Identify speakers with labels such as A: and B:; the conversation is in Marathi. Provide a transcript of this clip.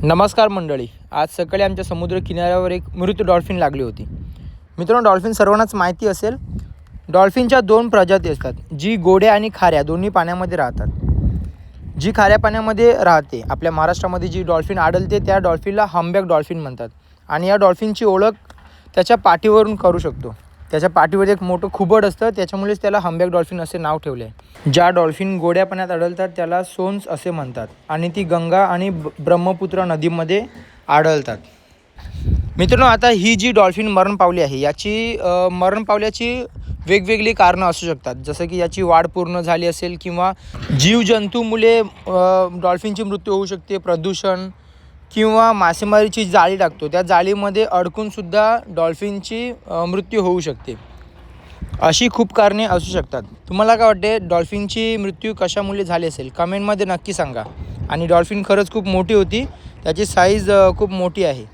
A: नमस्कार मंडळी. आज सकाळी आमच्या समुद्र किनाऱ्यावर एक मृत डॉल्फिन लागली होती. मित्रांनो, डॉल्फिन सर्वांनाच माहिती असेल, डॉल्फिनच्या दोन प्रजाती असतात, जी गोड्या आणि खाऱ्या दोन्ही पाण्यामध्ये राहतात. जी खाऱ्या पाण्यामध्ये राहते, आपल्या महाराष्ट्रामध्ये जी डॉल्फिन आढळते त्या डॉल्फिनला हम्बॅक डॉल्फिन म्हणतात. आणि या डॉल्फिनची ओळख त्याच्या पाठीवरून करू शकतो. त्याच्या पाठीवर एक मोठं खुबड असतं, त्याच्यामुळेच त्याला हम्बॅक डॉल्फिन असे नाव ठेवले आहे. ज्या डॉल्फिन गोड्या पाण्यात आढळतात त्याला सोन्स असे म्हणतात आणि ती गंगा आणि ब्रह्मपुत्रा नदीमध्ये आढळतात. मित्रांनो, आता ही जी डॉल्फिन मरण पावली आहे, याची मरण पावल्याची वेगवेगळी कारणं असू शकतात. जसं की याची वाढ पूर्ण झाली असेल किंवा जीवजंतूमुळे डॉल्फिनची मृत्यू होऊ शकते. प्रदूषण किंवा मासेमारीची जाळी टाकतो, त्या जाळीमध्ये अडकूनसुद्धा डॉल्फिनची मृत्यू होऊ शकते. अशी खूप कारणे असू शकतात. तुम्हाला काय वाटते, डॉल्फिनची मृत्यू कशामुळे झाली असेल? कमेंटमध्ये नक्की सांगा. आणि डॉल्फिन खरंच खूप मोठी होती, त्याची साईज खूप मोठी आहे.